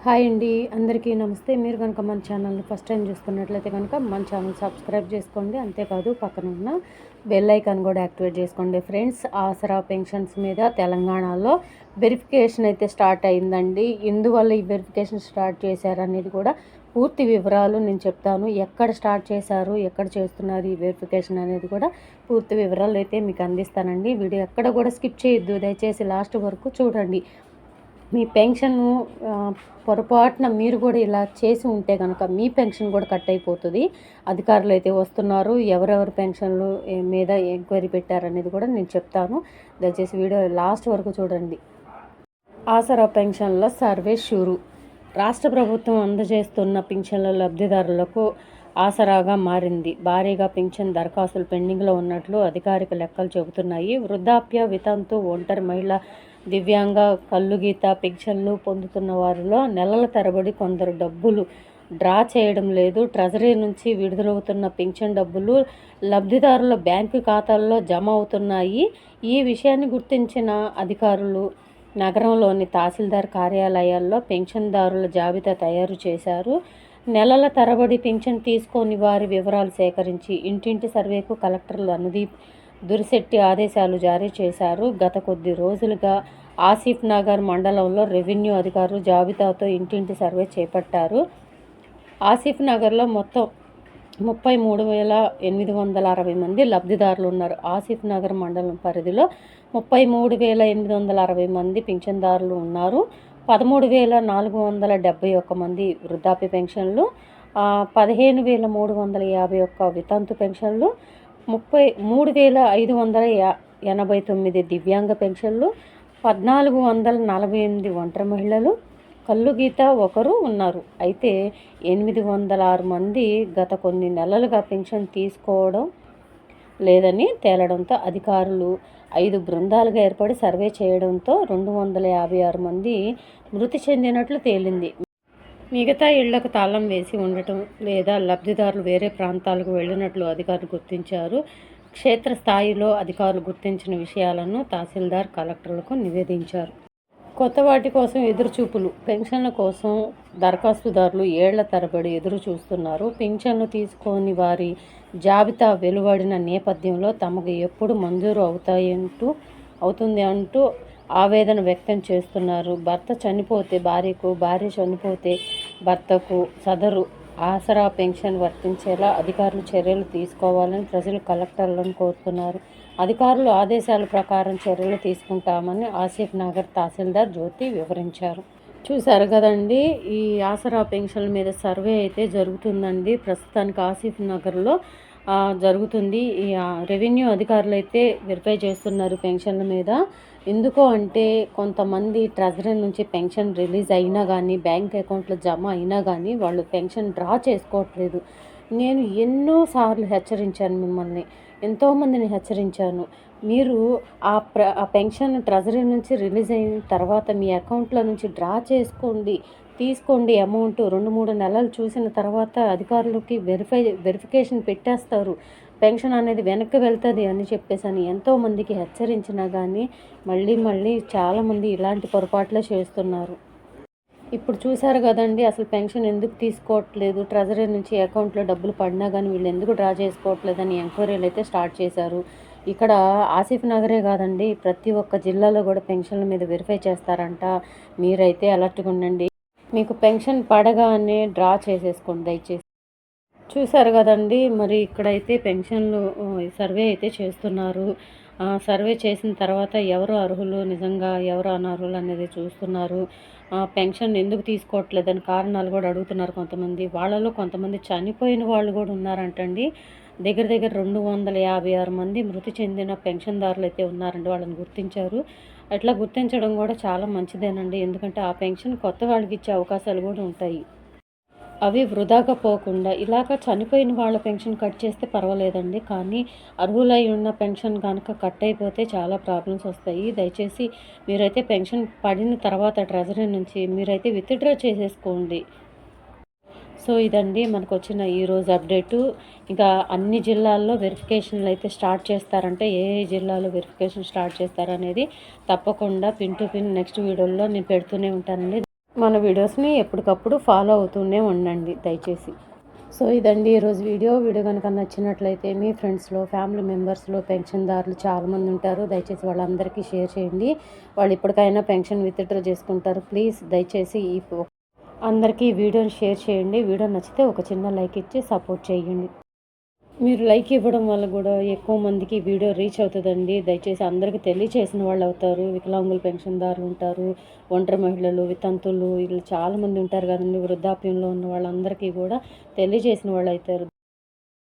Hi అండి, అందరికీ నమస్తే. మీరు కనుక మన ఛానల్ని ఫస్ట్ టైం చూసుకున్నట్లయితే కనుక మన ఛానల్ సబ్స్క్రైబ్ చేసుకోండి. అంతేకాదు పక్కన ఉన్న బెల్ ఐకాన్ కూడా యాక్టివేట్ చేసుకోండి. ఫ్రెండ్స్, ఆసరా పెన్షన్స్ మీద తెలంగాణలో వెరిఫికేషన్ అయితే స్టార్ట్ అయిందండి. ఎందువల్ల ఈ వెరిఫికేషన్ స్టార్ట్ చేశారు అనేది కూడా పూర్తి వివరాలు నేను చెప్తాను. ఎక్కడ స్టార్ట్ చేశారు, ఎక్కడ చేస్తున్నారు ఈ వెరిఫికేషన్ అనేది కూడా పూర్తి వివరాలు అయితే మీకు అందిస్తానండి. వీడియో ఎక్కడ కూడా స్కిప్ చేయొద్దు, దయచేసి లాస్ట్ వరకు చూడండి. మీ పెన్షన్ పొరపాటున మీరు కూడా ఇలా చేసి ఉంటే కనుక మీ పెన్షన్ కూడా కట్ అయిపోతుంది. అధికారులు అయితే వస్తున్నారు, ఎవరెవరు పెన్షన్లు మీద ఎంక్వైరీ పెట్టారనేది కూడా నేను చెప్తాను. దయచేసి వీడియో లాస్ట్ వరకు చూడండి. ఆసరా పెన్షన్ల సర్వే షురు. రాష్ట్ర ప్రభుత్వం అందజేస్తున్న పింఛన్ల లబ్ధిదారులకు ఆసరాగా మారింది. భారీగా పింఛన్ దరఖాస్తులు పెండింగ్లో ఉన్నట్లు అధికారిక లెక్కలు చెబుతున్నాయి. వృద్ధాప్య, వితంతు, ఒంటరి మహిళ, దివ్యాంగ, కల్లుగీత పింఛన్లు పొందుతున్న వారిలో నెలల తరబడి కొందరు డబ్బులు డ్రా చేయడం లేదు. ట్రెజరీ నుంచి విడుదలవుతున్న పింఛన్ డబ్బులు లబ్ధిదారుల బ్యాంకు ఖాతాల్లో జమ అవుతున్నాయి. ఈ విషయాన్ని గుర్తించిన అధికారులు నగరంలోని తహసీల్దార్ కార్యాలయాల్లో పెన్షన్దారుల జాబితా తయారు చేశారు. నెలల తరబడి పింఛన్ తీసుకొని వారి వివరాలు సేకరించి ఇంటింటి సర్వేకు కలెక్టర్లు అనుదీప్ దురిశెట్టి ఆదేశాలు జారీ చేశారు. గత కొద్ది రోజులుగా ఆసిఫ్ నగర్ మండలంలో రెవెన్యూ అధికారులు జాబితాతో ఇంటింటి సర్వే చేపట్టారు. ఆసిఫ్ నగర్లో మొత్తం 33,860 మంది లబ్ధిదారులు ఉన్నారు. ఆసిఫ్ నగర్ మండలం పరిధిలో 33,860 మంది పింఛన్దారులు ఉన్నారు. 13,471 మంది వృద్ధాప్య పెన్షన్లు, 15,351 వితంతు పెన్షన్లు, 33,589 దివ్యాంగ పెన్షన్లు, 1,448 ఒంటరి మహిళలు, కల్లుగీత ఒకరు ఉన్నారు. అయితే 806 మంది గత కొన్ని నెలలుగా పెన్షన్ తీసుకోవడం లేదని తేలడంతో అధికారులు 5 బృందాలుగా ఏర్పడి సర్వే చేయడంతో 256 మంది మృతి చెందినట్లు తేలింది. మిగతా ఇళ్లకు తాళం వేసి ఉండటం లేదా లబ్ధిదారులు వేరే ప్రాంతాలకు వెళ్ళినట్లు అధికారులు గుర్తించారు. క్షేత్రస్థాయిలో అధికారులు గుర్తించిన విషయాలను తహసీల్దార్ కలెక్టర్లకు నివేదించారు. కొత్త వాటి కోసం ఎదురుచూపులు. పెన్షన్ల కోసం దరఖాస్తుదారులు ఏళ్ల తరబడి ఎదురు చూస్తున్నారు. పెన్షన్లు తీసుకొని వారి జాబితా వెలువడిన నేపథ్యంలో తమకు ఎప్పుడు మంజూరు అవుతుంది అంటూ ఆవేదన వ్యక్తం చేస్తున్నారు. భర్త చనిపోతే భార్యకు, భార్య చనిపోతే భర్తకు సదరు ఆసరా పెన్షన్ వర్తించేలా అధికారులు చర్యలు తీసుకోవాలని ప్రజలు కలెక్టర్లను కోరుతున్నారు. అధికారులు ఆదేశాల ప్రకారం చర్యలు తీసుకుంటామని ఆసిఫ్ నగర్ తహసీల్దార్ జ్యోతి వివరించారు. చూశారు కదండి, ఈ ఆసరా పెన్షన్ల మీద సర్వే అయితే జరుగుతుందండి. ప్రస్తుతానికి ఆసిఫ్ నగర్లో జరుగుతుంది. ఈ రెవెన్యూ అధికారులు అయితే వెరిఫై చేస్తున్నారు పెన్షన్ల మీద. ఎందుకు అంటే కొంతమంది ట్రెజరీ నుంచి పెన్షన్ రిలీజ్ అయినా కానీ, బ్యాంక్ అకౌంట్లో జమ అయినా కానీ వాళ్ళు పెన్షన్ డ్రా చేసుకోవట్లేదు. నేను ఎన్నోసార్లు హెచ్చరించాను, మిమ్మల్ని ఎంతోమందిని హెచ్చరించాను. మీరు ఆ పెన్షన్ ట్రెజరీ నుంచి రిలీజ్ అయిన తర్వాత మీ అకౌంట్లో నుంచి డ్రా తీసుకోండి అమౌంట్. 2-3 నెలలు చూసిన తర్వాత అధికారులకి వెరిఫికేషన్ పెట్టేస్తారు, పెన్షన్ అనేది వెనక్కి వెళ్తుంది అని చెప్పేసి ఎంతోమందికి హెచ్చరించినా కానీ మళ్ళీ చాలామంది ఇలాంటి పొరపాట్లే చేస్తున్నారు. ఇప్పుడు చూశారు కదండి, అసలు పెన్షన్ ఎందుకు తీసుకోవట్లేదు, ట్రెజరీ నుంచి అకౌంట్లో డబ్బులు పడినా కానీ వీళ్ళు ఎందుకు డ్రా చేసుకోవట్లేదని ఎంక్వైరీలు అయితే స్టార్ట్ చేశారు. ఇక్కడ ఆసిఫ్ నగరే కాదండి, ప్రతి ఒక్క జిల్లాలో కూడా పెన్షన్ల మీద వెరిఫై చేస్తారంట. మీరైతే అలర్ట్గా ఉండండి. మీకు పెన్షన్ పడగానే డ్రా చేసేసుకోండి దయచేసి. చూశారు కదండి, మరి ఇక్కడైతే పెన్షన్లు సర్వే అయితే చేస్తున్నారు. సర్వే చేసిన తర్వాత ఎవరు అర్హులు, నిజంగా ఎవరు అనర్హులు అనేది చూస్తున్నారు. పెన్షన్ ఎందుకు తీసుకోవట్లేదని కారణాలు కూడా అడుగుతున్నారు కొంతమంది. వాళ్ళలో కొంతమంది చనిపోయిన వాళ్ళు కూడా ఉన్నారంటండి. దగ్గర 256 మంది మృతి చెందిన పెన్షన్దారులు అయితే ఉన్నారండి. వాళ్ళని గుర్తించారు. అట్లా గుర్తించడం కూడా చాలా మంచిదేనండి. ఎందుకంటే ఆ పెన్షన్ కొత్త వాళ్ళకి ఇచ్చే అవకాశాలు కూడా ఉంటాయి. అవి వృధాగా పోకుండా ఇలాగ చనిపోయిన వాళ్ళ పెన్షన్ కట్ చేస్తే పర్వాలేదండి. కానీ అర్హులై ఉన్న పెన్షన్ కనుక కట్ అయిపోతే చాలా ప్రాబ్లమ్స్ వస్తాయి. దయచేసి మీరైతే పెన్షన్ పడిన తర్వాత ట్రెజరీ నుంచి మీరైతే విత్డ్రా చేసేసుకోండి. సో ఇదండి మనకు వచ్చిన ఈరోజు అప్డేటు. ఇంకా అన్ని జిల్లాల్లో వెరిఫికేషన్లు అయితే స్టార్ట్ చేస్తారంటే ఏ జిల్లాలో వెరిఫికేషన్ స్టార్ట్ చేస్తారనేది తప్పకుండా పిన్ టు పిన్ నెక్స్ట్ వీడియోలో నేను పెడుతూనే ఉంటానండి. మన వీడియోస్ని ఎప్పటికప్పుడు ఫాలో అవుతూనే ఉండండి దయచేసి. సో ఇదండి ఈరోజు వీడియో కనుక నచ్చినట్లయితే మీ ఫ్రెండ్స్లో, ఫ్యామిలీ మెంబర్స్లో పెన్షన్దారులు చాలామంది ఉంటారు. దయచేసి వాళ్ళందరికీ షేర్ చేయండి. వాళ్ళు ఇప్పటికైనా పెన్షన్ విత్డ్రా చేసుకుంటారు. ప్లీజ్ దయచేసి అందరికీ ఈ వీడియోని షేర్ చేయండి. వీడియో నచ్చితే ఒక చిన్న లైక్ ఇచ్చి సపోర్ట్ చేయండి. మీరు లైక్ ఇవ్వడం వల్ల కూడా ఎక్కువ మందికి వీడియో రీచ్ అవుతుందండి. దయచేసి అందరికీ తెలియచేసిన వాళ్ళు అవుతారు. వికలాంగుల పెన్షన్దారులు ఉంటారు, ఒంటరి మహిళలు, వితంతులు, వీళ్ళు చాలామంది ఉంటారు కదండి. వృద్ధాప్యంలో ఉన్న వాళ్ళందరికీ కూడా తెలియజేసిన వాళ్ళు అవుతారు.